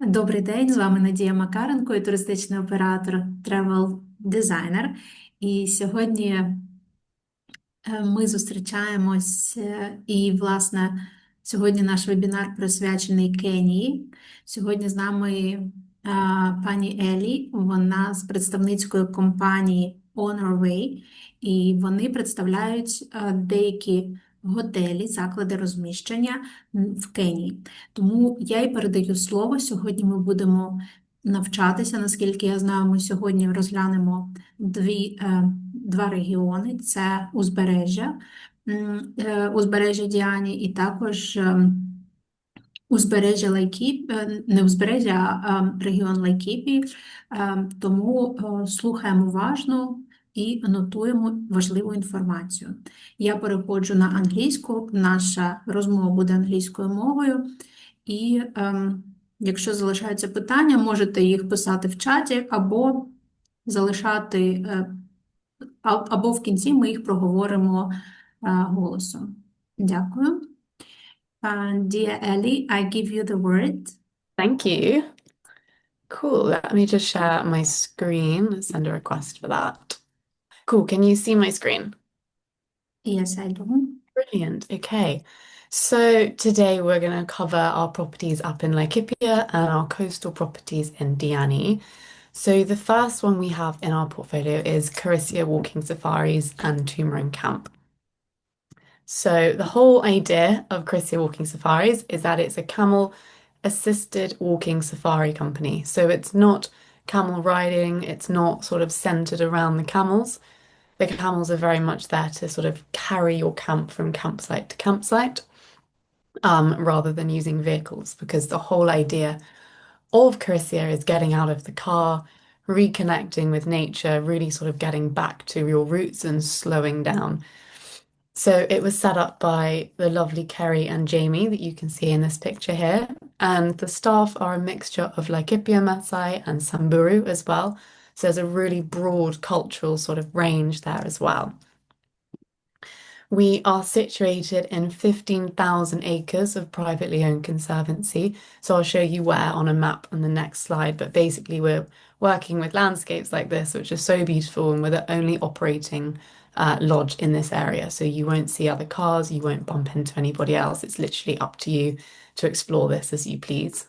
Добрий день, з вами Надія Макаренко і туристичний оператор Тревел Дизайнер. І сьогодні ми зустрічаємось, і, власне, сьогодні наш вебінар присвячений Кенії. Сьогодні з нами пані Елі, вона з представницької компанії Honourway, і вони представляють деякі готелі, заклади розміщення в Кенії. Тому я й передаю слово. Сьогодні ми будемо навчатися. Наскільки я знаю, ми сьогодні розглянемо два регіони: це узбережжя Діані, і також узбережжя Лайкіп, не узбережжя, а регіон Лайкіпії. Тому слухаємо уважно і нотуємо важливу інформацію. Я переходжу на англійську, наша розмова буде англійською мовою, і якщо залишаються питання, можете їх писати в чаті або залишати, або в кінці ми їх проговоримо голосом. Дякую. Dear Ellie, I give you the word. Thank you. Cool. Let me just share my screen. Send a request for that. Cool. Can you see my screen? Yes, I do. Brilliant. Okay. So today we're going to cover our properties up in Laikipia and our coastal properties in Diani. So the first one we have in our portfolio is Karisia Walking Safaris and Tumaren Camp. So the whole idea of Karisia Walking Safaris is that it's a camel assisted walking safari company. So it's not camel riding, it's not sort of centered around the camels. The camels are very much there to sort of carry your camp from campsite to campsite, rather than using vehicles, because the whole idea of Karisia is getting out of the car, reconnecting with nature, really sort of getting back to your roots and slowing down. So it was set up by the lovely Kerry and Jamie that you can see in this picture here. And the staff are a mixture of Laikipia Maasai and Samburu as well. So there's a really broad cultural sort of range there as well. We are situated in 15,000 acres of privately owned conservancy. So I'll show you where on a map on the next slide. But basically, we're working with landscapes like this, which are so beautiful, and we're the only operating lodge in this area. So you won't see other cars, you won't bump into anybody else. It's literally up to you to explore this as you please.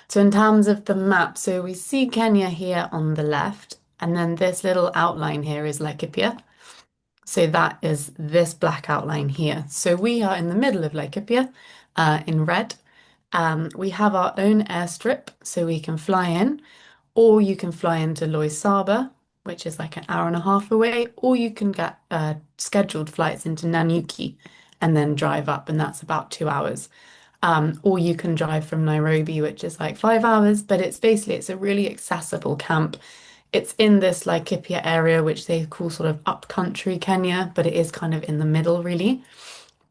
So in terms of the map, so we see Kenya here on the left, and then this little outline here is Laikipia. So that is this black outline here. So we are in the middle of Laikipia, in red. We have our own airstrip, so we can fly in, or you can fly into Loisaba, which is like an hour and a half away, or you can get scheduled flights into Nanyuki and then drive up, and that's about 2 hours. Or you can drive from Nairobi, which is like 5 hours, but it's a really accessible camp. It's in this Laikipia area, which they call sort of upcountry Kenya, but it is kind of in the middle, really.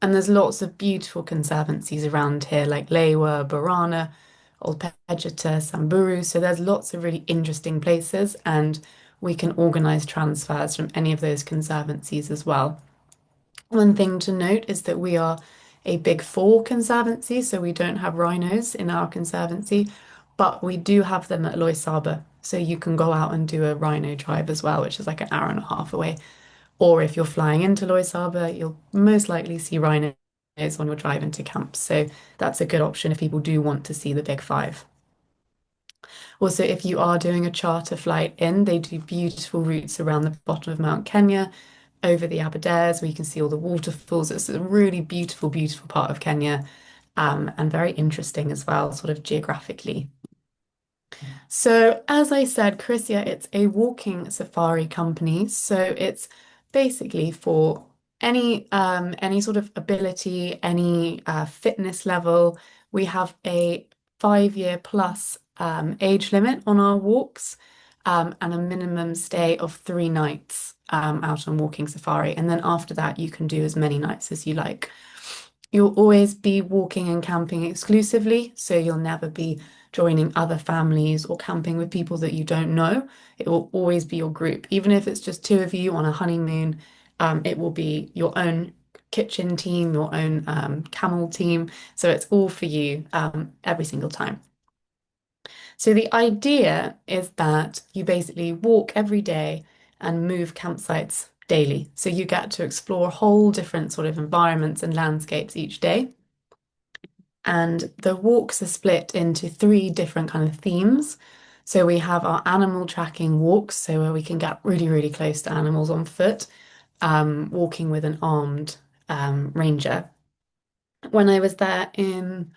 And there's lots of beautiful conservancies around here, like Lewa, Borana, Olpejeta, Samburu. So there's lots of really interesting places, and we can organise transfers from any of those conservancies as well. One thing to note is that we are a Big Four conservancy, so we don't have rhinos in our conservancy, but we do have them at Loisaba. So you can go out and do a rhino drive as well, which is like an hour and a half away. Or if you're flying into Loisaba, you'll most likely see rhinos on your drive into camp. So that's a good option if people do want to see the Big Five. Also, if you are doing a charter flight in, they do beautiful routes around the bottom of Mount Kenya, over the Aberdares, where you can see all the waterfalls. It's a really beautiful, beautiful part of Kenya, and very interesting as well, sort of geographically. So, as I said, Karisia, it's a walking safari company. So it's basically for any sort of ability, any fitness level. We have a 5-year plus age limit on our walks, and a minimum stay of 3 nights out on walking safari. And then after that, you can do as many nights as you like. You'll always be walking and camping exclusively, so you'll never be joining other families or camping with people that you don't know. It will always be your group. Even if it's just 2 of you on a honeymoon, it will be your own kitchen team, your own camel team. So it's all for you every single time. So the idea is that you basically walk every day and move campsites daily. So you get to explore whole different sort of environments and landscapes each day. And the walks are split into 3 different kind of themes. So we have our animal tracking walks, so where we can get really, really close to animals on foot, walking with an armed ranger. When I was there in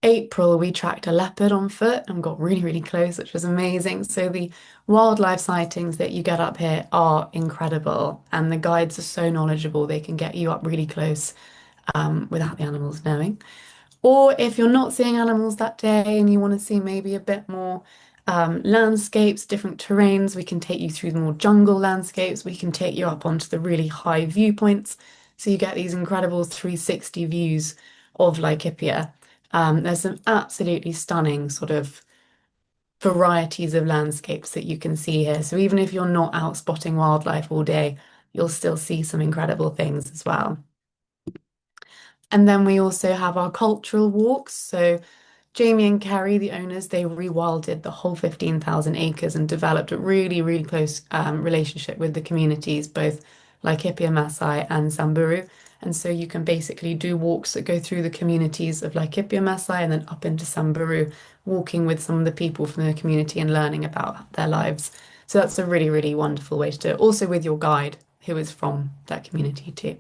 April, we tracked a leopard on foot and got really, really close, which was amazing. So the wildlife sightings that you get up here are incredible, and the guides are so knowledgeable, they can get you up really close without the animals knowing. Or if you're not seeing animals that day and you want to see maybe a bit more landscapes, different terrains, we can take you through the more jungle landscapes. We can take you up onto the really high viewpoints. So you get these incredible 360 views of Laikipia. There's some absolutely stunning sort of varieties of landscapes that you can see here. So even if you're not out spotting wildlife all day, you'll still see some incredible things as well. And then we also have our cultural walks. So Jamie and Kerry, the owners, they rewilded the whole 15,000 acres and developed a really, really close relationship with the communities, both Laikipia, Maasai and Samburu. And so you can basically do walks that go through the communities of Laikipia, Maasai and then up into Samburu, walking with some of the people from the community and learning about their lives. So that's a really, really wonderful way to do it. Also with your guide, who is from that community too.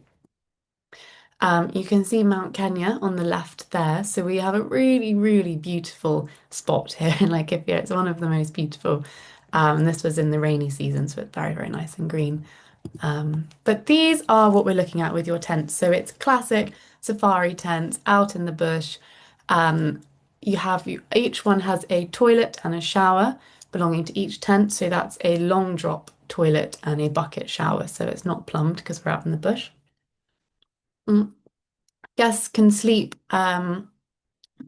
You can see Mount Kenya on the left there. So we have a really, really beautiful spot here in Laikipia. It's one of the most beautiful. This was in the rainy season, so it's very, very nice and green. But these are what we're looking at with your tents. So it's classic safari tents out in the bush. Each one has a toilet and a shower belonging to each tent. So that's a long drop toilet and a bucket shower. So it's not plumbed because we're out in the bush. Guests can sleep up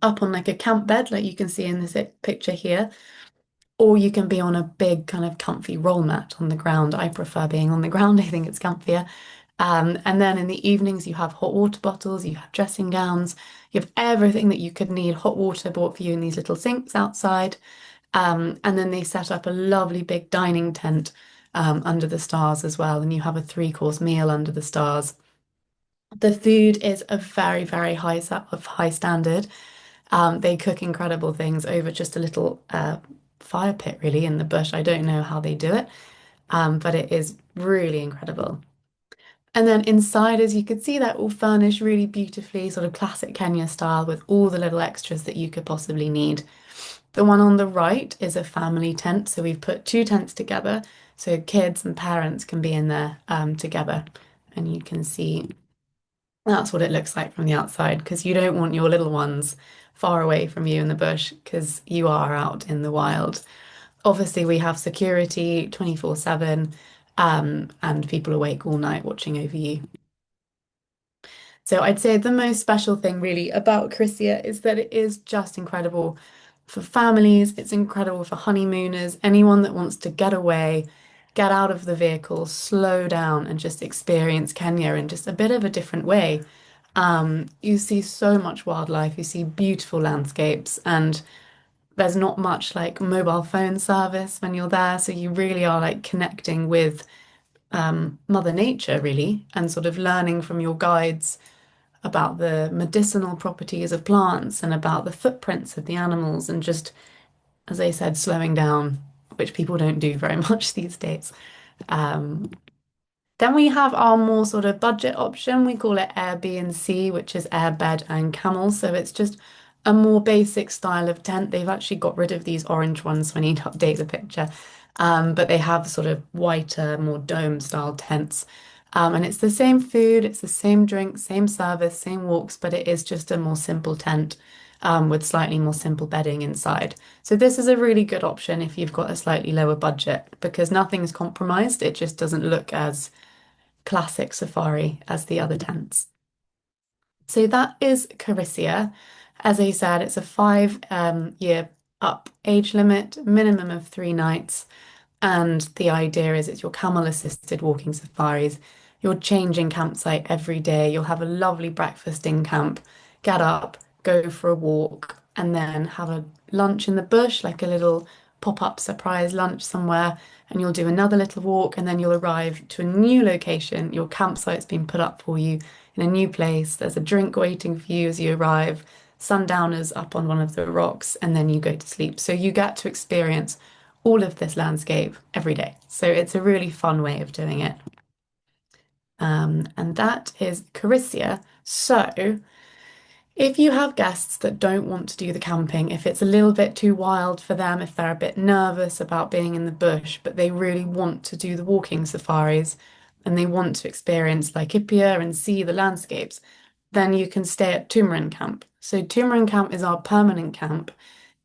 on like a camp bed, like you can see in this picture here, or you can be on a big kind of comfy roll mat on the ground. I prefer being on the ground. I think it's comfier. And then in the evenings, you have hot water bottles, you have dressing gowns, you have everything that you could need. Hot water bought for you in these little sinks outside. And then they set up a lovely big dining tent under the stars as well. And you have a 3-course meal under the stars. The food is a very, very high standard. They cook incredible things over just a little fire pit, really, in the bush. I don't know how they do it, but it is really incredible. And then inside, as you can see, they're all furnished really beautifully, sort of classic Kenya style, with all the little extras that you could possibly need. The one on the right is a family tent. So we've put 2 tents together so kids and parents can be in there together. And you can see that's what it looks like from the outside, because you don't want your little ones far away from you in the bush because you are out in the wild. Obviously, we have security 24/7 and people awake all night watching over you. So I'd say the most special thing really about Karisia is that it is just incredible for families. It's incredible for honeymooners, anyone that wants to get away, get out of the vehicle, slow down and just experience Kenya in just a bit of a different way. You see so much wildlife, you see beautiful landscapes, and there's not much like mobile phone service when you're there. So you really are like connecting with Mother Nature, really, and sort of learning from your guides about the medicinal properties of plants and about the footprints of the animals, and just, as I said, slowing down, which people don't do very much these days. Then we have our more sort of budget option. We call it Airbnb, which is air, bed, and camel. So it's just a more basic style of tent. They've actually got rid of these orange ones when you update the picture. But they have sort of whiter, more dome style tents. And it's the same food, it's the same drink, same service, same walks, but it is just a more simple tent with slightly more simple bedding inside. So this is a really good option if you've got a slightly lower budget, because nothing is compromised. It just doesn't look as classic safari as the other tents. So that is Karisia. As I said, it's a 5-year up age limit, minimum of 3 nights. And the idea is it's your camel assisted walking safaris. You're changing campsite every day. You'll have a lovely breakfast in camp, get up, go for a walk, and then have a lunch in the bush, like a little pop-up surprise lunch somewhere. And you'll do another little walk, and then you'll arrive to a new location. Your campsite's been put up for you in a new place. There's a drink waiting for you as you arrive. Sundowners up on one of the rocks, and then you go to sleep. So you get to experience all of this landscape every day. So it's a really fun way of doing it. And that is Karisia. So if you have guests that don't want to do the camping, if it's a little bit too wild for them, if they're a bit nervous about being in the bush, but they really want to do the walking safaris and they want to experience Laikipia and see the landscapes, then you can stay at Tumaren camp. So Tumaren camp is our permanent camp,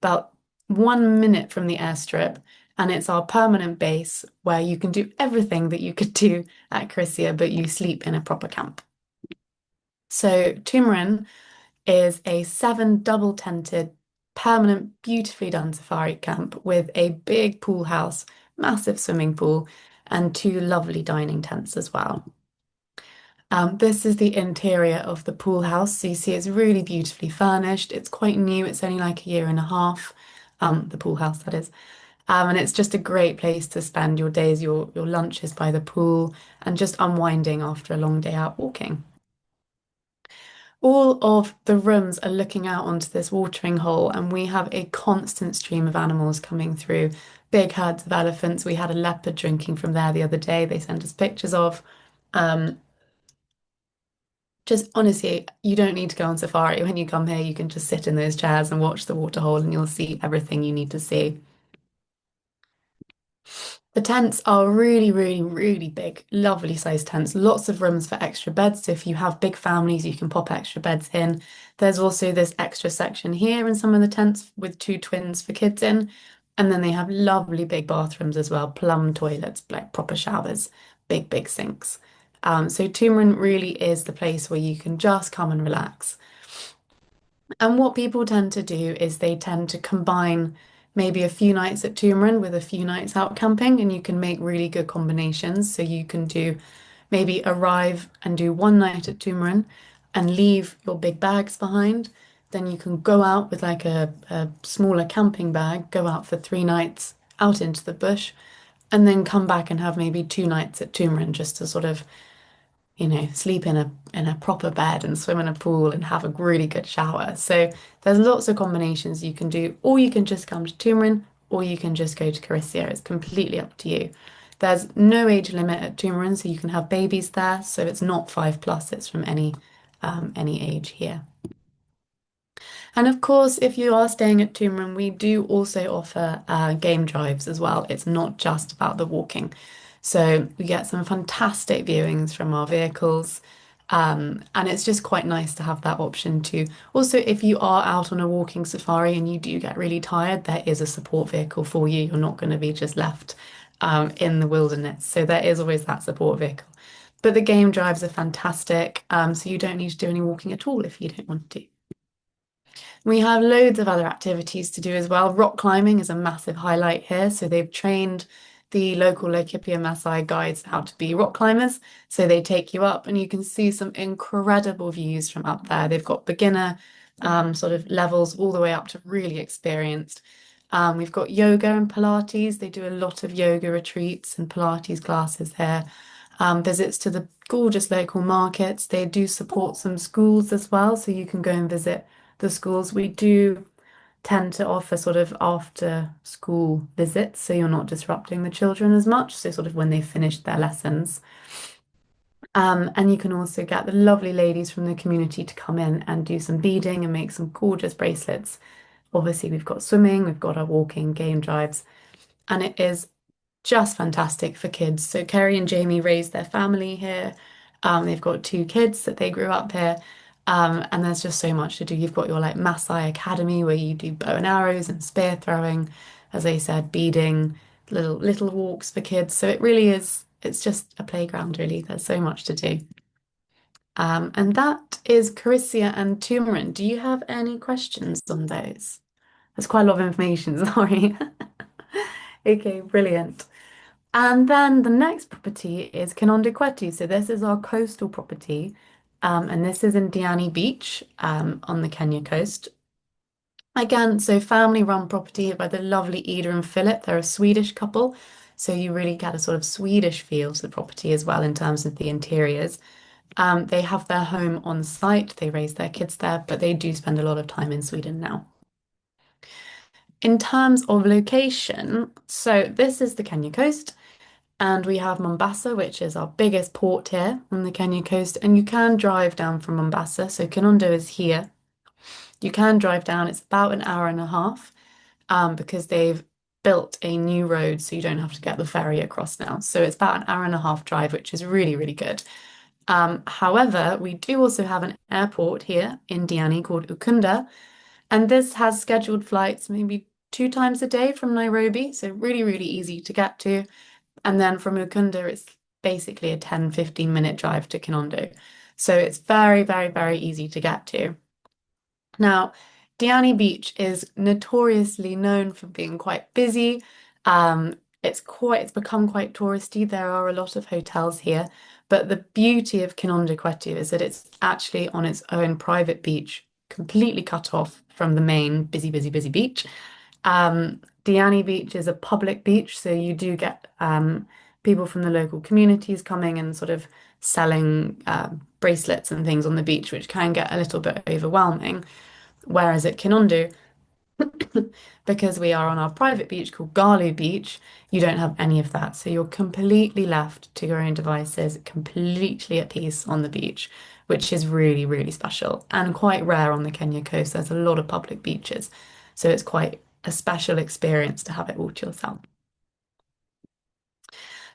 about 1 minute from the airstrip, and it's our permanent base where you can do everything that you could do at Karisia, but you sleep in a proper camp. So Tumaren is a 7 double-tented, permanent, beautifully done safari camp with a big pool house, massive swimming pool, and 2 lovely dining tents as well. This is the interior of the pool house. So you see it's really beautifully furnished. It's quite new. It's only like a year and a half, the pool house, that is. And it's just a great place to spend your days, your lunches by the pool, and just unwinding after a long day out walking. All of the rooms are looking out onto this watering hole, and we have a constant stream of animals coming through. Big herds of elephants. We had a leopard drinking from there the other day. They sent us pictures of. Just honestly, you don't need to go on safari. When you come here, you can just sit in those chairs and watch the waterhole, and you'll see everything you need to see. The tents are really, really, really big, lovely sized tents. Lots of rooms for extra beds. So if you have big families, you can pop extra beds in. There's also this extra section here in some of the tents with 2 twins for kids in. And then they have lovely big bathrooms as well, plum toilets, like proper showers, big, big sinks. So Tumaren really is the place where you can just come and relax. And what people tend to do is they tend to combine maybe a few nights at Tumaren with a few nights out camping, and you can make really good combinations. So you can do maybe arrive and do 1 night at Tumaren and leave your big bags behind. Then you can go out with like a smaller camping bag, go out for 3 nights out into the bush, and then come back and have maybe 2 nights at Tumaren just to sort of sleep in a proper bed and swim in a pool and have a really good shower. So there's lots of combinations you can do, or you can just come to Tumaren, or you can just go to Karisia. It's completely up to you. There's no age limit at Tumaren, so you can have babies there. So it's not 5+, it's from any age here. And of course, if you are staying at Tumaren, we do also offer game drives as well. It's not just about the walking. So we get some fantastic viewings from our vehicles. And it's just quite nice to have that option too. Also, if you are out on a walking safari and you do get really tired, there is a support vehicle for you. You're not going to be just left in the wilderness. So there is always that support vehicle. But the game drives are fantastic. So you don't need to do any walking at all if you don't want to. We have loads of other activities to do as well. Rock climbing is a massive highlight here. So they've trained the local Laikipia Maasai guides how to be rock climbers. So they take you up and you can see some incredible views from up there. They've got beginner sort of levels all the way up to really experienced. We've got yoga and Pilates. They do a lot of yoga retreats and Pilates classes here. Visits to the gorgeous local markets. They do support some schools as well, so you can go and visit the schools. We do tend to offer sort of after school visits, so you're not disrupting the children as much, so sort of when they've finished their lessons. And you can also get the lovely ladies from the community to come in and do some beading and make some gorgeous bracelets. Obviously, we've got swimming, we've got our walking game drives, and it is just fantastic for kids. So Kerry and Jamie raised their family here. They've got 2 kids that they grew up here. And there's just so much to do. You've got your like Maasai Academy where you do bow and arrows and spear throwing, as I said, beading, little walks for kids. So it really is, it's just a playground really. There's so much to do. And that is Karisia and Tumaren. Do you have any questions on those? That's quite a lot of information, sorry. Okay, brilliant. And then the next property is Kinondo Kwetu. So this is our coastal property, and this is in Diani Beach, on the Kenya coast. Again, so family-run property by the lovely Ida and Philip. They're a Swedish couple, so you really get a sort of Swedish feel to the property as well in terms of the interiors. They have their home on site, they raise their kids there, but they do spend a lot of time in Sweden now. In terms of location, so this is the Kenya coast, and we have Mombasa, which is our biggest port here on the Kenya coast, and you can drive down from Mombasa. So Kinondo is here. You can drive down, it's about an hour and a half, because they've built a new road, so you don't have to get the ferry across now. So it's about an hour and a half drive, which is really, really good. However, we do also have an airport here in Diani called Ukunda, and this has scheduled flights maybe 2 times a day from Nairobi, so really, really easy to get to. And then from Ukunda, it's basically a 10-15 minute drive to Kinondo. So it's very, very, very easy to get to. Now, Diani Beach is notoriously known for being quite busy. It's become quite touristy. There are a lot of hotels here, but the beauty of Kinondo Kwetu is that it's actually on its own private beach, completely cut off from the main busy, busy, busy beach. Diani Beach is a public beach, so you do get people from the local communities coming and sort of selling bracelets and things on the beach, which can get a little bit overwhelming. Whereas at Kinondo, because we are on our private beach called Galu Beach, you don't have any of that. So you're completely left to your own devices, completely at peace on the beach, which is really, really special and quite rare on the Kenya coast. There's a lot of public beaches, so it's quite a special experience to have it all to yourself.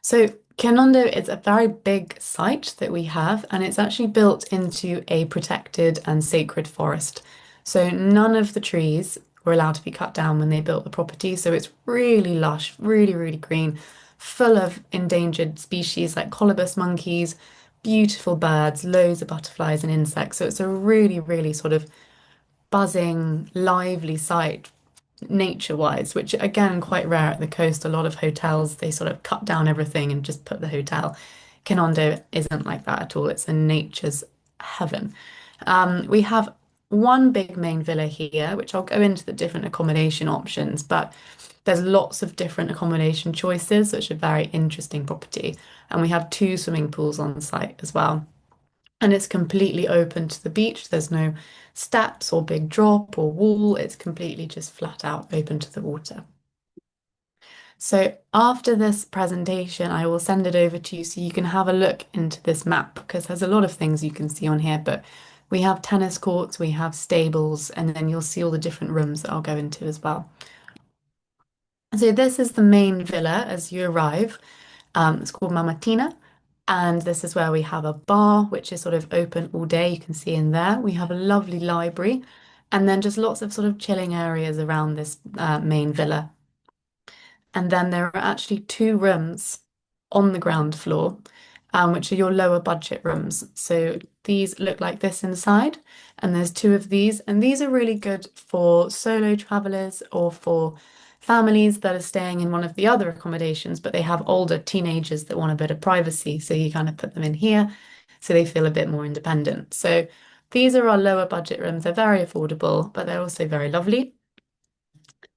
So Kinondo is a very big site that we have, and it's actually built into a protected and sacred forest. So none of the trees were allowed to be cut down when they built the property. So it's really lush, really, really green, full of endangered species like colobus monkeys, beautiful birds, loads of butterflies and insects. So it's a really, really sort of buzzing, lively site nature-wise, which again, quite rare at the coast. A lot of hotels, they sort of cut down everything and just put the hotel. Kinondo isn't like that at all. It's a nature's heaven. We have one big main villa here, which I'll go into the different accommodation options, but there's lots of different accommodation choices, which are very interesting property. And we have 2 swimming pools on site as well. And it's completely open to the beach. There's no steps or big drop or wall. It's completely just flat out open to the water. So after this presentation, I will send it over to you so you can have a look into this map, because there's a lot of things you can see on here, but we have tennis courts, we have stables, and then you'll see all the different rooms that I'll go into as well. So this is the main villa as you arrive. It's called Mama Tina. And this is where we have a bar, which is sort of open all day. You can see in there. We have a lovely library, and then just lots of sort of chilling areas around this main villa. And then there are actually 2 rooms on the ground floor, which are your lower budget rooms. So these look like this inside, and there's 2 of these, and these are really good for solo travelers or for families that are staying in one of the other accommodations, but they have older teenagers that want a bit of privacy. So you kind of put them in here so they feel a bit more independent. So these are our lower budget rooms. They're very affordable, but they're also very lovely.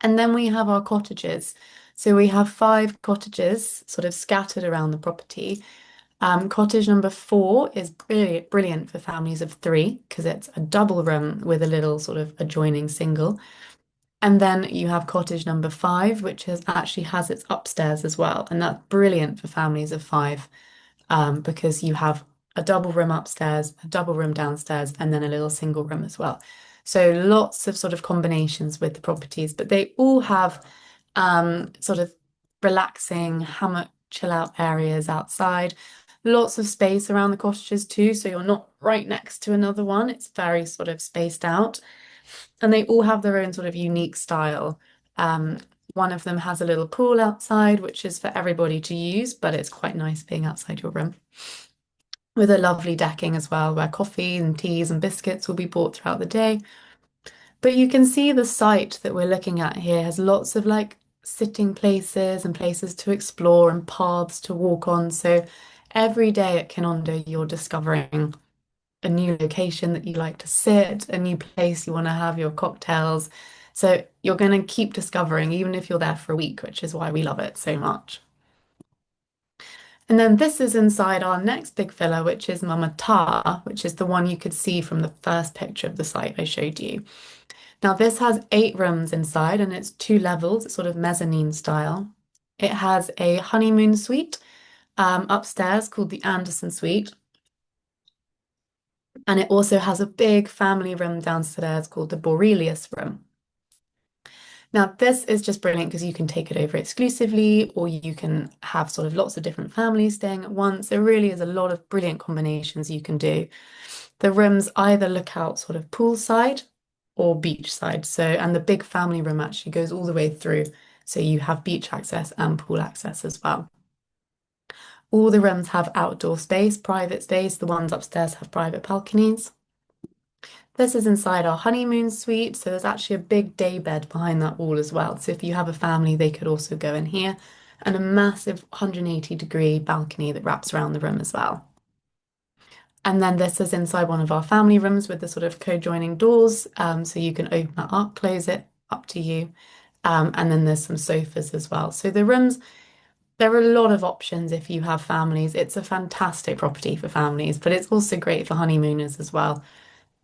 And then we have our cottages. So we have 5 cottages sort of scattered around the property. Cottage number 4 is brilliant for families of 3 because it's a double room with a little sort of adjoining single. And then you have cottage number 5, which actually has its upstairs as well. And that's brilliant for families of 5 because you have a double room upstairs, a double room downstairs, and then a little single room as well. So lots of sort of combinations with the properties, but they all have sort of relaxing hammock chill out areas outside. Lots of space around the cottages too, so you're not right next to another one. It's very sort of spaced out. And they all have their own sort of unique style. One of them has a little pool outside, which is for everybody to use, but it's quite nice being outside your room. With a lovely decking as well, where coffee and teas and biscuits will be bought throughout the day. But you can see the site that we're looking at here has lots of like sitting places and places to explore and paths to walk on. So every day at Kinondo, you're discovering a new location that you like to sit, a new place you want to have your cocktails. So you're going to keep discovering, even if you're there for a week, which is why we love it so much. And then this is inside our next big villa, which is Mamata, which is the one you could see from the first picture of the site I showed you. Now, this has 8 rooms inside and it's 2 levels. It's sort of mezzanine style. It has a honeymoon suite upstairs called the Anderson Suite. And it also has a big family room downstairs called the Borelius room. Now, this is just brilliant because you can take it over exclusively, or you can have sort of lots of different families staying at once. There really is a lot of brilliant combinations you can do. The rooms either look out sort of poolside or beachside. So, and the big family room actually goes all the way through. So you have beach access and pool access as well. All the rooms have outdoor space, private space. The ones upstairs have private balconies. This is inside our honeymoon suite. So there's actually a big day bed behind that wall as well. So if you have a family, they could also go in here, and a massive 180-degree balcony that wraps around the room as well. And then this is inside one of our family rooms with the sort of co-joining doors. So you can open that up, close it, up to you. And then there's some sofas as well. So the rooms, there are a lot of options if you have families. It's a fantastic property for families, but it's also great for honeymooners as well.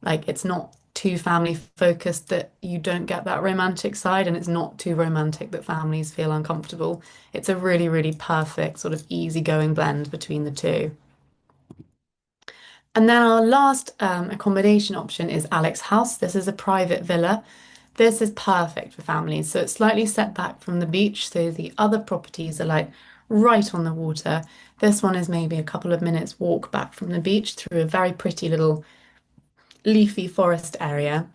Like, it's not too family focused that you don't get that romantic side, and it's not too romantic that families feel uncomfortable. It's a really, really perfect sort of easygoing blend between the two. And then our last accommodation option is Alex House. This is a private villa. This is perfect for families. So it's slightly set back from the beach. So the other properties are like right on the water. This one is maybe a couple of minutes walk back from the beach through a very pretty little leafy forest area.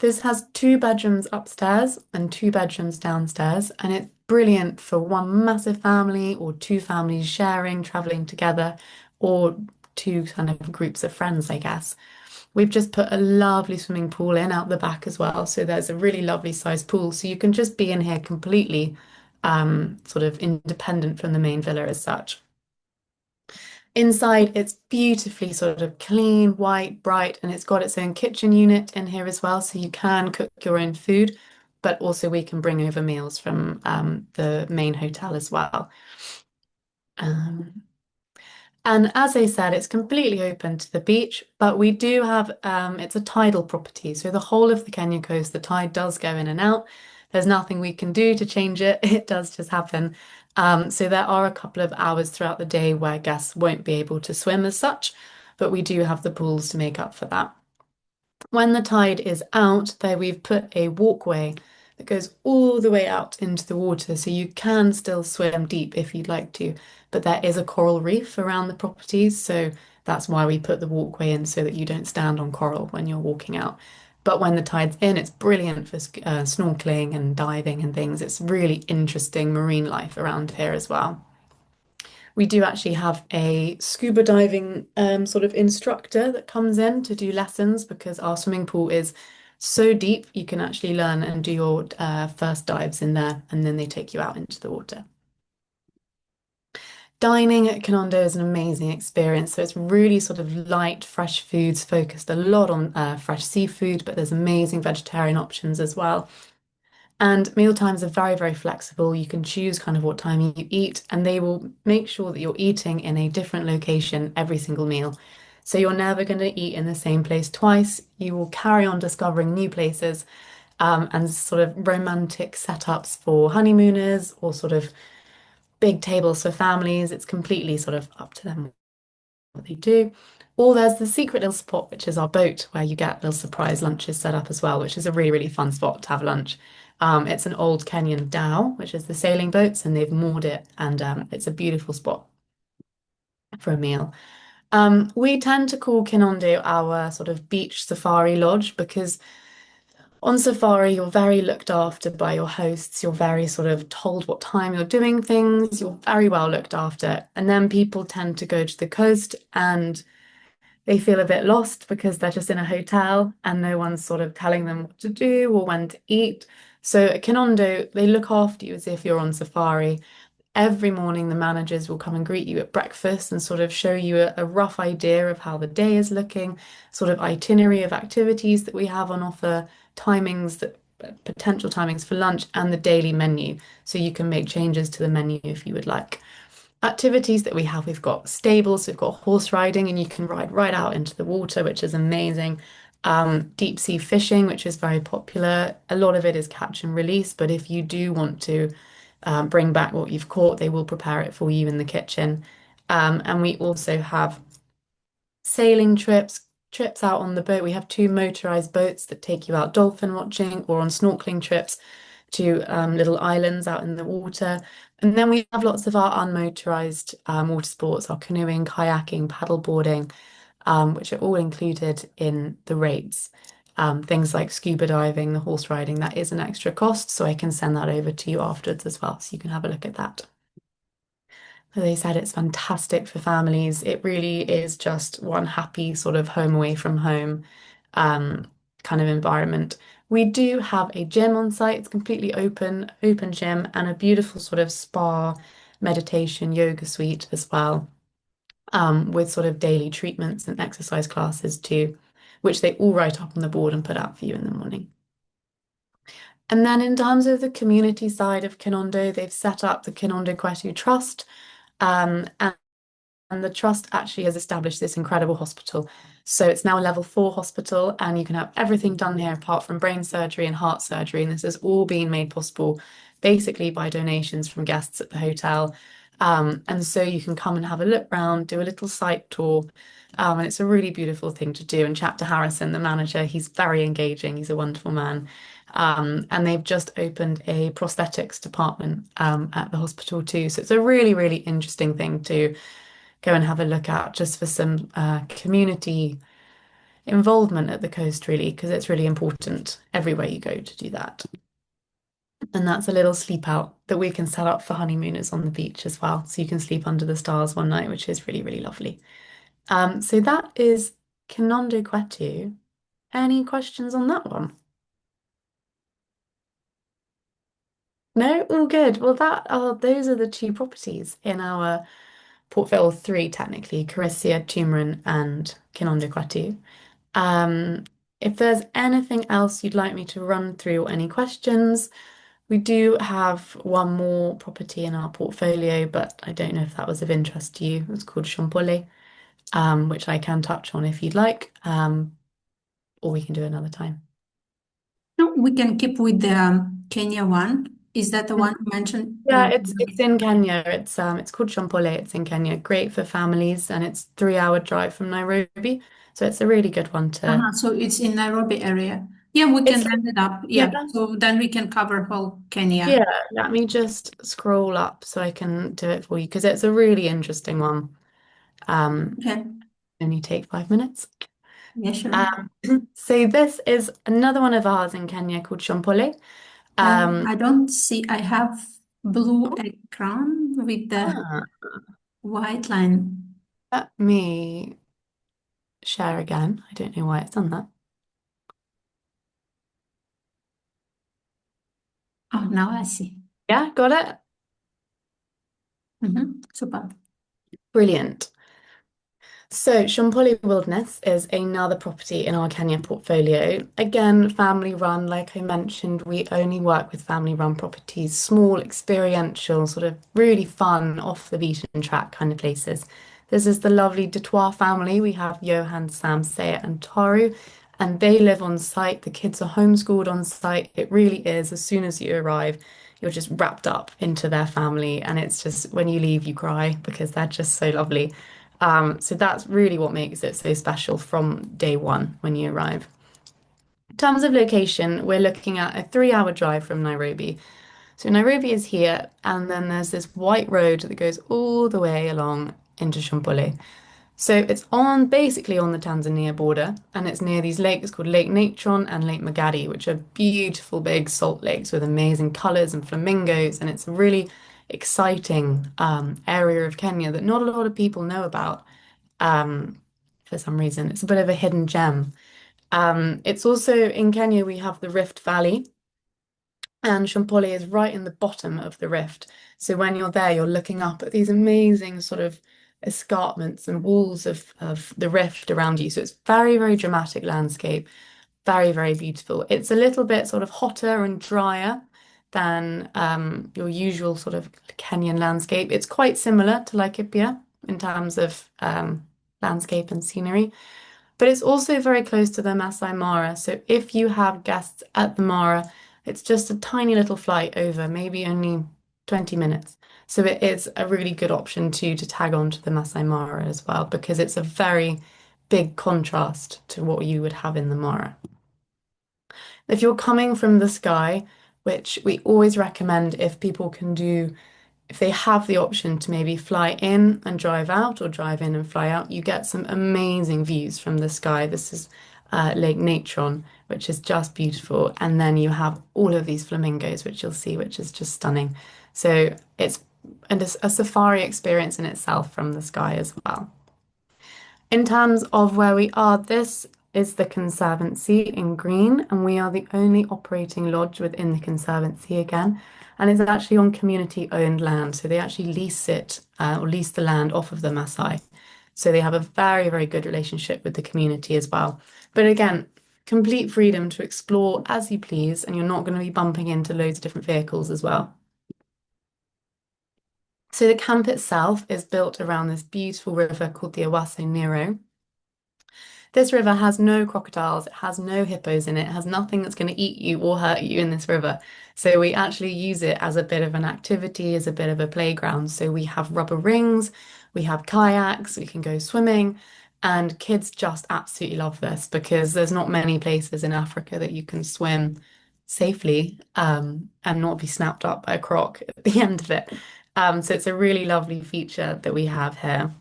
This has 2 bedrooms upstairs and 2 bedrooms downstairs, and it's brilliant for one massive family or 2 families sharing, traveling together, or 2 kind of groups of friends, I guess. We've just put a lovely swimming pool in out the back as well, so there's a really lovely sized pool, so you can just be in here completely sort of independent from the main villa as such. Inside, it's beautifully sort of clean, white, bright, and it's got its own kitchen unit in here as well, so you can cook your own food, but also we can bring over meals from the main hotel as well. And as I said, it's completely open to the beach, but we do have, it's a tidal property. So the whole of the Kenya coast, the tide does go in and out. There's nothing we can do to change it. It does just happen. So there are a couple of hours throughout the day where guests won't be able to swim as such, but we do have the pools to make up for that. When the tide is out, there we've put a walkway that goes all the way out into the water, so you can still swim deep if you'd like to, but there is a coral reef around the properties, so that's why we put the walkway in so that you don't stand on coral when you're walking out. But when the tide's in, it's brilliant for snorkeling and diving and things. It's really interesting marine life around here as well. We do actually have a scuba diving sort of instructor that comes in to do lessons because our swimming pool is so deep, you can actually learn and do your first dives in there, and then they take you out into the water. Dining at Kinondo is an amazing experience. So it's really sort of light, fresh foods, focused a lot on fresh seafood, but there's amazing vegetarian options as well. And meal times are very, very flexible. You can choose kind of what time you eat, and they will make sure that you're eating in a different location every single meal. So you're never going to eat in the same place twice. You will carry on discovering new places and sort of romantic setups for honeymooners or sort of big tables for families. It's completely sort of up to them what they do. Or there's the secret little spot, which is our boat, where you get little surprise lunches set up as well, which is a really, really fun spot to have lunch. It's an old Kenyan dhow, which is the sailing boats, and they've moored it, and it's a beautiful spot for a meal. We tend to call Kinondo our sort of beach safari lodge because on safari, you're very looked after by your hosts. You're very sort of told what time you're doing things. You're very well looked after. And then people tend to go to the coast, and they feel a bit lost because they're just in a hotel and no one's sort of telling them what to do or when to eat. So at Kinondo, they look after you as if you're on safari. Every morning, the managers will come and greet you at breakfast and sort of show you a rough idea of how the day is looking, sort of itinerary of activities that we have on offer, timings that potential timings for lunch, and the daily menu. So you can make changes to the menu if you would like. Activities that we have, we've got stables, we've got horse riding, and you can ride right out into the water, which is amazing. Deep sea fishing, which is very popular. A lot of it is catch and release, but if you do want to bring back what you've caught, they will prepare it for you in the kitchen. And we also have sailing trips out on the boat. We have two motorized boats that take you out dolphin watching or on snorkeling trips to little islands out in the water. And then we have lots of our unmotorized water sports, our canoeing, kayaking, paddleboarding, which are all included in the rates. Things like scuba diving, the horse riding, that is an extra cost, so I can send that over to you afterwards as well, so you can have a look at that. As I said, it's fantastic for families. It really is just one happy sort of home away from home kind of environment. We do have a gym on site. It's completely open gym and a beautiful sort of spa, meditation, yoga suite as well, with sort of daily treatments and exercise classes too, which they all write up on the board and put out for you in the morning. And then in terms of the community side of Kinondo, they've set up the Kinondo Kwetu Trust, and the trust actually has established this incredible hospital. So it's now a level 4 hospital, and you can have everything done here apart from brain surgery and heart surgery. And this has all been made possible basically by donations from guests at the hotel. And so you can come and have a look round, do a little site tour. And it's a really beautiful thing to do. And chat to Harrison, the manager, he's very engaging. He's a wonderful man. And they've just opened a prosthetics department at the hospital too. So it's a really, really interesting thing to go and have a look at just for some community involvement at the coast, really, because it's really important everywhere you go to do that. And that's a little sleep out that we can set up for honeymooners on the beach as well. So you can sleep under the stars one night, which is really, really lovely. So that is Kinondo Kwetu. Any questions on that one? No, all good. Well, those are the two properties in our portfolio, 3 technically, Karisia, Tumaren, and Kinondo Kwetu. If there's anything else you'd like me to run through or any questions, we do have one more property in our portfolio, but I don't know if that was of interest to you. It's called Shompole, which I can touch on if you'd like, or we can do another time. No, we can keep with the Kenya one. Is that the one you mentioned? Yeah, it's in Kenya. It's called Shompole. It's in Kenya. Great for families, and it's 3-hour drive from Nairobi. So it's a really good one to. So it's in Nairobi area. Yeah, we can It's round it up. yeah, Yeah, so then we can cover whole Kenya. yeah. Let me just scroll up so I can do it for you because it's a really interesting one. Okay. Only take 5 minutes. Yeah, sure. So this is another one of ours in Kenya called Shompole. I don't see, I have blue background with the ah, white line. Let me share again. I don't know why it's done that. Oh, now I see. Yeah, got it? Super. Brilliant. So, Shompole Wilderness is another property in our Kenya portfolio. Again, family run, like I mentioned, we only work with family run properties, small, experiential, sort of really fun, off the beaten track kind of places. This is the lovely Dutoit family. We have Johan, Sam, Saya, and Taru, and they live on site. The kids are homeschooled on site. It really is, as soon as you arrive, you're just wrapped up into their family, and it's just when you leave, you cry because they're just so lovely. So that's really what makes it so special from day one when you arrive. In terms of location, we're looking at a 3-hour drive from Nairobi. So Nairobi is here, and then there's this white road that goes all the way along into Shompole. So it's basically on the Tanzania border, and it's near these lakes called Lake Natron and Lake Magadi, which are beautiful big salt lakes with amazing colours and flamingos, and it's a really exciting area of Kenya that not a lot of people know about. for some reason. It's a bit of a hidden gem. It's also in Kenya, we have the Rift Valley, and Shompole is right in the bottom of the rift. So when you're there, you're looking up at these amazing sort of escarpments and walls of the rift around you. So it's very, very dramatic landscape, very, very beautiful. It's a little bit sort of hotter and drier than your usual sort of Kenyan landscape. It's quite similar to Laikipia in terms of landscape and scenery, but it's also very close to the Masai Mara. So if you have guests at the Mara, it's just a tiny little flight over, maybe only 20 minutes. So it is a really good option to tag on to the Masai Mara as well, because it's a very big contrast to what you would have in the Mara. If you're coming from the sky, which we always recommend if people can do, if they have the option to maybe fly in and drive out or drive in and fly out, you get some amazing views from the sky. This is Lake Natron, which is just beautiful. And then you have all of these flamingos, which you'll see, which is just stunning. So it's a safari experience in itself from the sky as well. In terms of where we are, this is the Conservancy in green, and we are the only operating lodge within the Conservancy again. And it's actually on community-owned land, so they actually lease it or lease the land off of the Maasai. So they have a very, very good relationship with the community as well. But again, complete freedom to explore as you please, and you're not going to be bumping into loads of different vehicles as well. So the camp itself is built around this beautiful river called the Owasso Nero. This river has no crocodiles, it has no hippos in it, it has nothing that's going to eat you or hurt you in this river. So we actually use it as a bit of an activity, as a bit of a playground. So we have rubber rings, we have kayaks, we can go swimming, and kids just absolutely love this because there's not many places in Africa that you can swim safely and not be snapped up by a croc at the end of it. So it's a really lovely feature that we have here.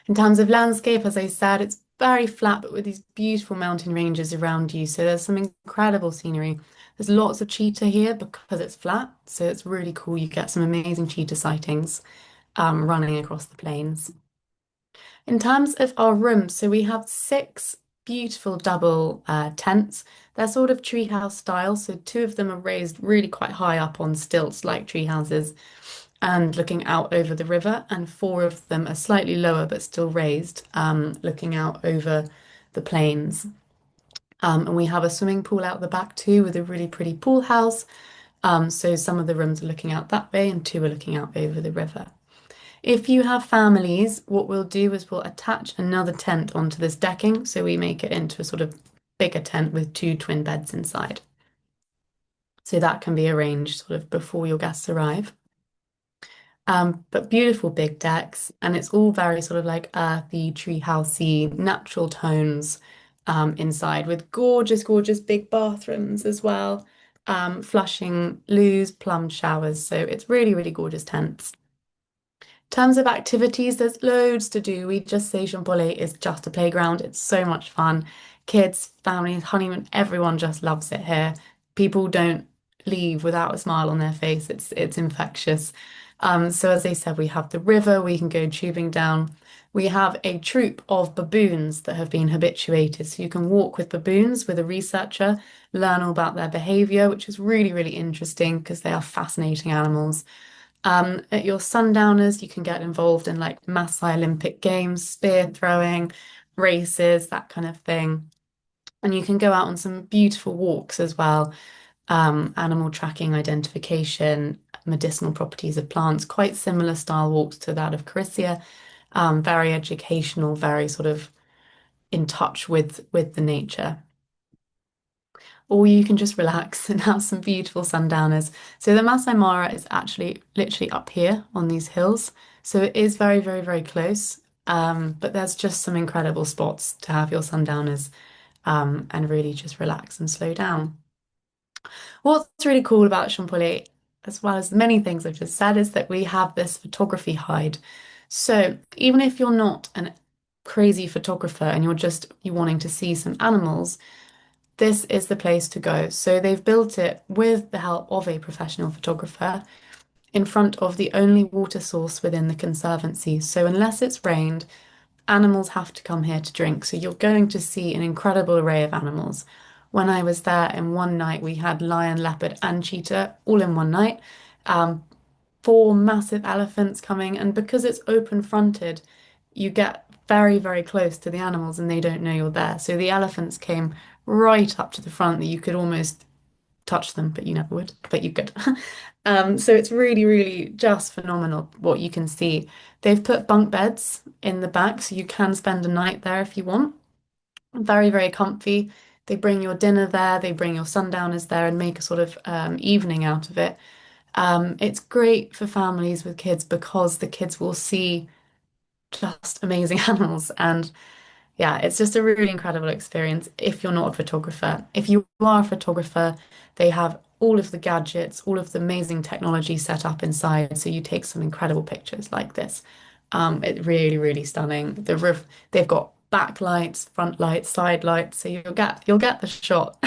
In terms of landscape, as I said, it's very flat, but with these beautiful mountain ranges around you. So there's some incredible scenery. There's lots of cheetah here because it's flat. So it's really cool. You get some amazing cheetah sightings running across the plains. In terms of our rooms, so we have 6 beautiful double tents. They're sort of treehouse style. So 2 of them are raised really quite high up on stilts like tree houses and looking out over the river, and 4 of them are slightly lower but still raised, looking out over the plains. And we have a swimming pool out the back too with a really pretty pool house. So some of the rooms are looking out that way and 2 are looking out over the river. If you have families, what we'll do is we'll attach another tent onto this decking, so we make it into a sort of bigger tent with 2 twin beds inside. So that can be arranged sort of before your guests arrive. But beautiful big decks, and it's all very sort of like earthy, treehousey, natural tones inside with gorgeous, gorgeous big bathrooms as well, flushing loos, plumbed showers. So it's really, really gorgeous tents. In terms of activities, there's loads to do. We just say Shompole is just a playground. It's so much fun. Kids, families, honeymoon, everyone just loves it here. People don't leave without a smile on their face. It's infectious. So as I said, we have the river, we can go tubing down. We have a troop of baboons that have been habituated. So you can walk with baboons with a researcher, learn all about their behavior, which is really, really interesting because they are fascinating animals. At your sundowners, you can get involved in like Maasai Olympic Games, spear throwing, races, that kind of thing. And you can go out on some beautiful walks as well. Animal tracking, identification, medicinal properties of plants, quite similar style walks to that of Karisia. Very educational, very sort of in touch with the nature. Or you can just relax and have some beautiful sundowners. So the Masai Mara is actually literally up here on these hills. So it is very, very, very close. But there's just some incredible spots to have your sundowners and really just relax and slow down. What's really cool about Shompole, as well as many things I've just said, is that we have this photography hide. So even if you're not a crazy photographer and you're wanting to see some animals, this is the place to go. So they've built it with the help of a professional photographer in front of the only water source within the conservancy. So unless it's rained, animals have to come here to drink. So you're going to see an incredible array of animals. When I was there in one night, we had lion, leopard, and cheetah all in one night. Um, Four massive elephants coming, and because it's open fronted, you get very, very close to the animals and they don't know you're there. So the elephants came right up to the front that you could almost touch them, but you never would, but you could. So it's really, really just phenomenal what you can see. They've put bunk beds in the back, so you can spend a night there if you want. Very, very comfy. They bring your dinner there, they bring your sundowners there and make a sort of evening out of it. It's great for families with kids because the kids will see just amazing animals. And yeah, it's just a really incredible experience if you're not a photographer. If you are a photographer, they have all of the gadgets, all of the amazing technology set up inside. So you take some incredible pictures like this. It's really, really stunning. The roof, they've got backlights, front lights, side lights, so you'll get the shot.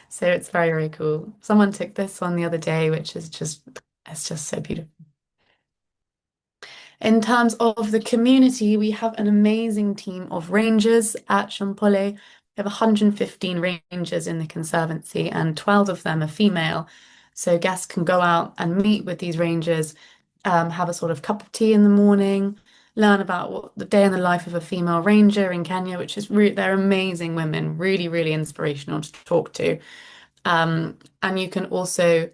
So it's very, very cool. Someone took this one the other day, which is just it's just so beautiful. In terms of the community, we have an amazing team of rangers at Shompole. We have 115 rangers in the Conservancy, and 12 of them are female. So guests can go out and meet with these rangers, have a sort of cup of tea in the morning, learn about what the day in the life of a female ranger in Kenya, which is they're amazing women, really, really inspirational to talk to. And you can also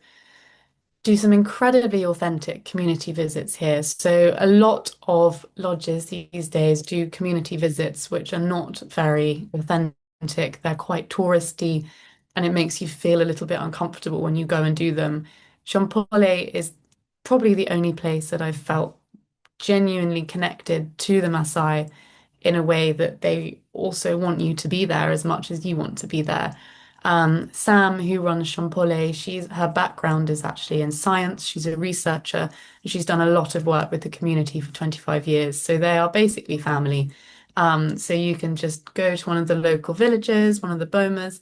do some incredibly authentic community visits here. So a lot of lodges these days do community visits, which are not very authentic. They're quite touristy, and it makes you feel a little bit uncomfortable when you go and do them. Shompole is probably the only place that I've felt genuinely connected to the Maasai in a way that they also want you to be there as much as you want to be there. Sam, who runs Shompole, her background is actually in science. She's a researcher and she's done a lot of work with the community for 25 years. So they are basically family. So you can just go to one of the local villages, one of the bomas,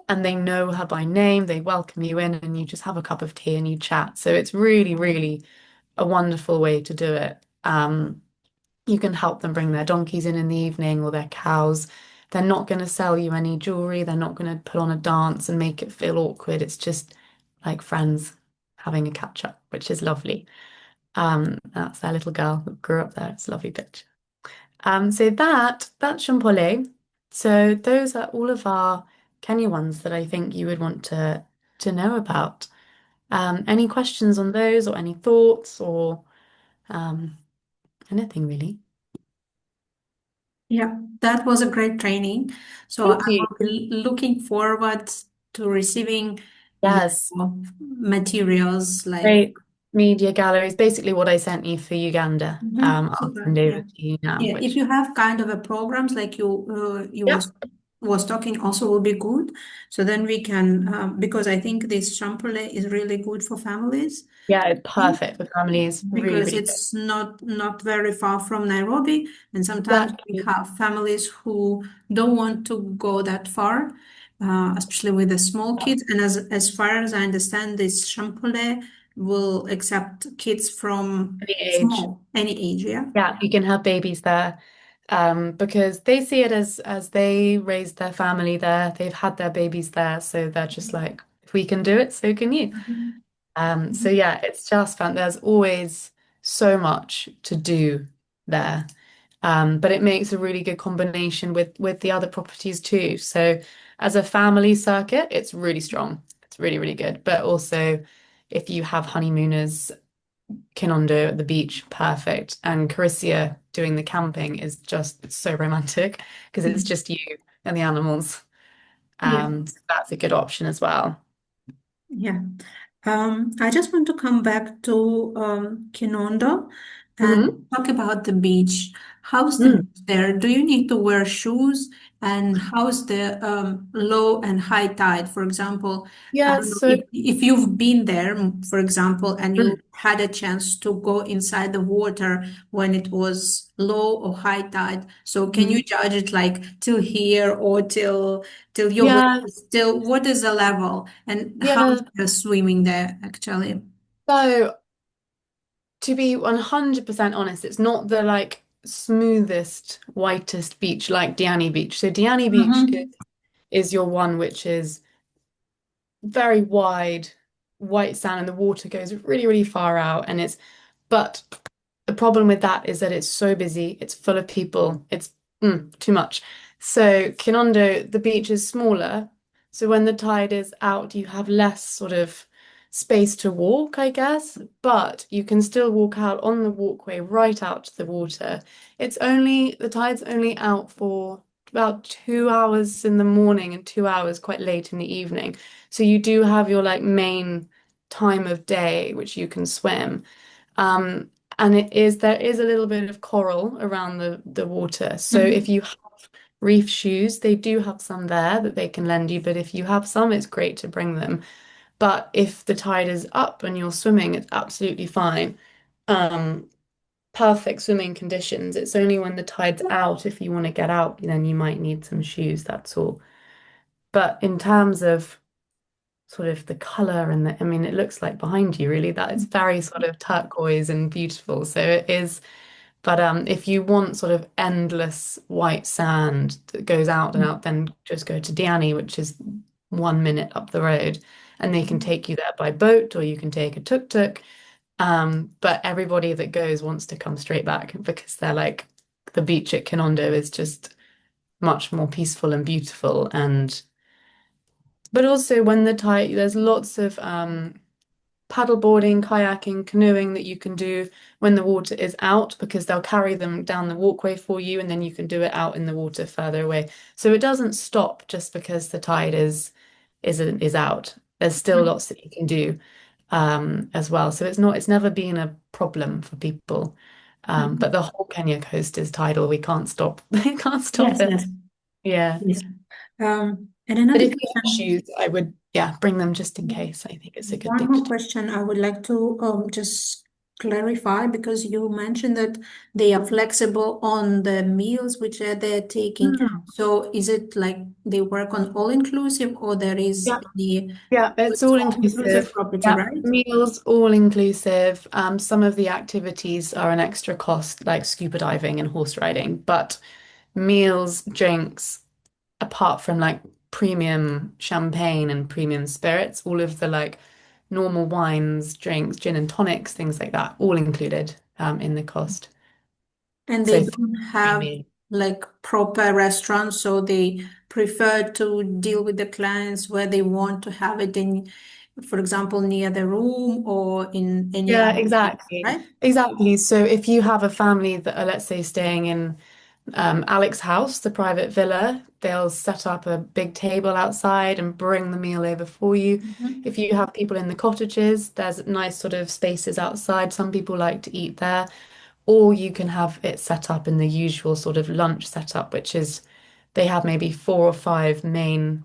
and they know her by name. They welcome you in and you just have a cup of tea and you chat. So it's really, really a wonderful way to do it. You can help them bring their donkeys in the evening or their cows. They're not going to sell you any jewelry. They're not going to put on a dance and make it feel awkward. It's just like friends having a catch up, which is lovely. That's their little girl who grew up there. It's a lovely picture. So that's Shompole. So those are all of our Kenya ones that I think you would want to know about. Any questions on those or any thoughts or anything really? Yeah, that was a great training. So I Thank you. will be looking forward to receiving your Yes, materials like great media galleries. Basically what I sent you for Uganda. I'll super, send yeah. over to you now, Yeah, if which you have kind of a programs like you yeah, was talking also will be good. So then we can because I think this Champole is really good for families yeah, it's perfect for families. Really, because really good. it's not very far from Nairobi, and sometimes we Exactly. have families who don't want to go that far, especially with the small kids. And as far as I understand, this Champole will accept kids from Any age. small any age. Yeah. Yeah, you can have babies there. Because they see it as they raised their family there, they've had their babies there, so they're just like, if we can do it, so can you. Mhm. So yeah, it's just fun. There's always so much to do there. But it makes a really good combination with the other properties too. So as a family circuit, it's really strong. It's really, really good. But also if you have honeymooners, Kinondo at the beach, perfect. And Karisia doing the camping is just so romantic because it's Mhm. just you and the animals. Yeah. So that's a good option as well. Yeah. I just want to come back to Kinondo and Hmm. talk about the beach. How's the Mm. beach there? Do you need to wear shoes? And how's the low and high tide? For example, I Yeah, don't know so if you've been there, for example, and you mm, had a chance to go inside the water when it was low or high tide. So can you mhm. judge it like till here or till your waist Yeah, is still, what is the level and how's yeah. the swimming there actually? So to be 100% honest, it's not the like smoothest, whitest beach like Diani Beach. So Diani Beach is your one which is very wide, white sand, and the water goes really, really far out. But the problem with that is that it's so busy, it's full of people, it's too much. So Kinondo, the beach is smaller. So when the tide is out, you have less sort of space to walk, I guess, but you can still walk out on the walkway right out to the water. The tide's only out for about 2 hours in the morning and 2 hours quite late in the evening. So you do have your like main time of day which you can swim. And there is a little bit of coral around the water. So if you have reef shoes, they do have some there that they can lend you, but if you have some, it's great to bring them. But if the tide is up and you're swimming, it's absolutely fine. Perfect swimming conditions. It's only when the tide's out, if you want to get out, then you might need some shoes, that's all. But in terms of sort of the color and I mean, it looks like behind you, really, that is very sort of turquoise and beautiful. So it is. But if you want sort of endless white sand that goes out and out, then just go to Diani, which is 1 minute up the road, and they can take you there by boat or you can take a tuk-tuk. But everybody that goes wants to come straight back because they're like, the beach at Kinondo is just much more peaceful and beautiful. But also when there's lots of paddleboarding, kayaking, canoeing that you can do when the water is out because they'll carry them down the walkway for you and then you can do it out in the water further away. So it doesn't stop just because the tide is out. There's still lots that you can do as well. So it's never been a problem for people. But the whole Kenya coast is tidal. We can't stop. We can't stop Yes, it. yes. Yeah. Yes. And But another if you have question, shoes, I would, bring them just in case. I think it's a good one thing more to do. question I would like to just clarify because you mentioned that they are flexible on the meals which they're taking. So is it like they work on all inclusive or there is Yeah. the Yeah, it's all inclusive. property, Yeah, right? meals all inclusive. Some of the activities are an extra cost, like scuba diving and horse riding, but meals, drinks, apart from like premium champagne and premium spirits, all of the like normal wines, drinks, gin and tonics, things like that, all included in the cost. And So they don't three have meals. like proper restaurants, so they prefer to deal with the clients where they want to have it in, for example, near the room or in any Yeah, other place, exactly. right? Exactly. So if you have a family that are, let's say, staying in Alex's house, the private villa, they'll set up a big table outside and bring the meal over for you. Mhm. If you have people in the cottages, there's nice sort of spaces outside. Some people like to eat there. Or you can have it set up in the usual sort of lunch setup, which is they have maybe 4 or 5 main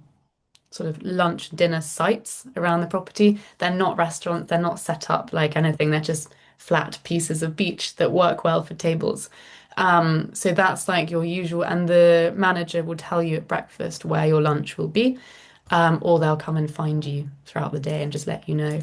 sort of lunch dinner sites around the property. They're not restaurants, they're not set up like anything, they're just flat pieces of beach that work well for tables. So that's like your usual, and the manager will tell you at breakfast where your lunch will be, or they'll come and find you throughout the day and just let you know.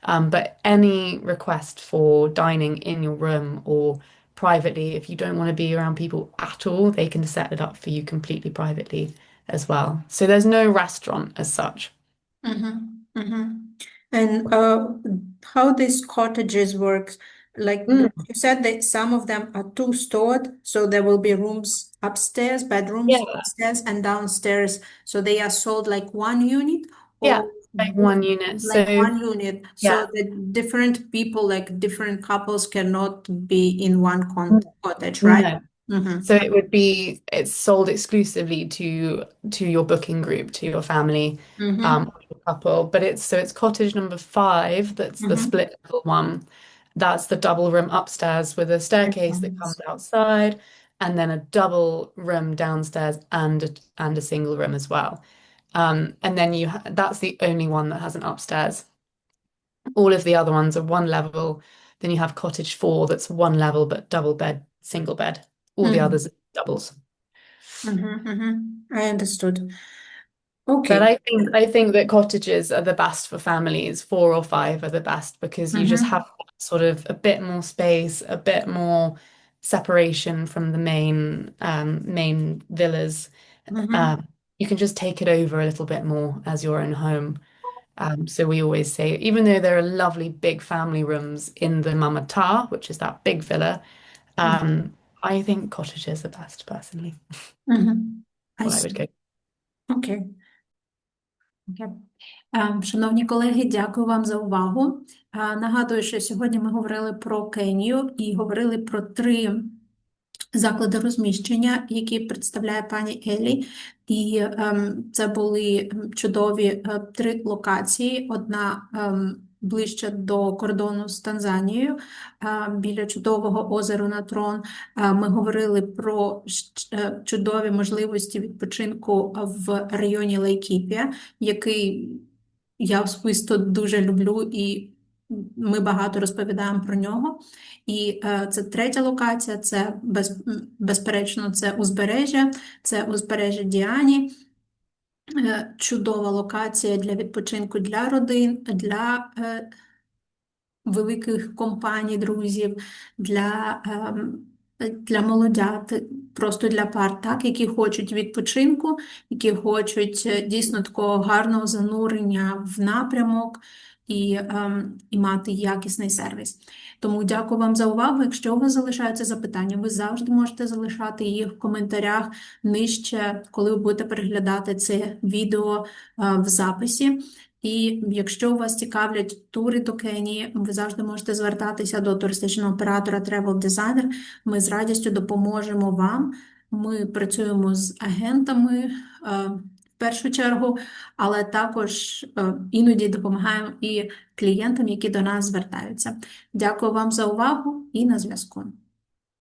But any request for dining in your room or privately, if you don't want to be around people at all, they can set it up for you completely privately as well. So there's no restaurant as such. Mm-hmm. Mm-hmm. And how these cottages work? Like Mm, you said that some of them are two-stored, so there will be rooms upstairs, bedrooms yeah, upstairs and downstairs. So they are sold like one unit yeah, or like one unit. like So one unit, so yeah. that different people, like different couples, cannot be in one cottage, right? No. Mm-hmm. So it's sold exclusively to your booking group, to your family, Mm-hmm. or your couple. But it's cottage number 5, that's the Mm-hmm. split level one. That's the double room upstairs with a staircase that comes outside, and then a double room downstairs and a single room as well. And then that's the only one that has an upstairs. All of the other ones are one level. Then you have cottage 4 that's one level but double bed, single bed. All the Mm-hmm. others are doubles. Mm-hmm. Mm-hmm. I understood. But Okay. I think that cottages are the best for families. 4 or 5 are the best because you just Mm-hmm. have sort of a bit more space, a bit more separation from the main villas. You can just take it over a little bit more as your own home. So we always say, even though there are lovely big family rooms in the Mamata, which is that big villa, I think cottages are best, personally. I What I would see. go. Окей. Окей. Шановні колеги, дякую вам за увагу. Нагадую, що сьогодні ми говорили про Кенію і говорили про 3 заклади розміщення, які представляє пані Елі. І це були чудові 3 локації. Одна ближче до кордону з Танзанією, біля чудового озера Натрон. Ми говорили про чудові можливості відпочинку в районі Лайкіпія, який я особисто дуже люблю, і ми багато розповідаємо про нього. І це 3-я локація, це безперечно, це узбережжя Діані. Чудова локація для відпочинку для родин, для великих компаній, друзів, для молодят, просто для пар, так, які хочуть відпочинку, які хочуть дійсно такого гарного занурення в напрямок і мати якісний сервіс. Тому дякую вам за увагу. Якщо у вас залишаються запитання, ви завжди можете залишати їх в коментарях нижче, коли ви будете переглядати це відео в записі. І якщо вас цікавлять тури до Кенії, ви завжди можете звертатися до туристичного оператора Тревел Дизайнер. Ми з радістю допоможемо вам. Ми працюємо з агентами в першу чергу, але також іноді допомагаємо і клієнтам, які до нас звертаються. Дякую вам за увагу і на зв'язку.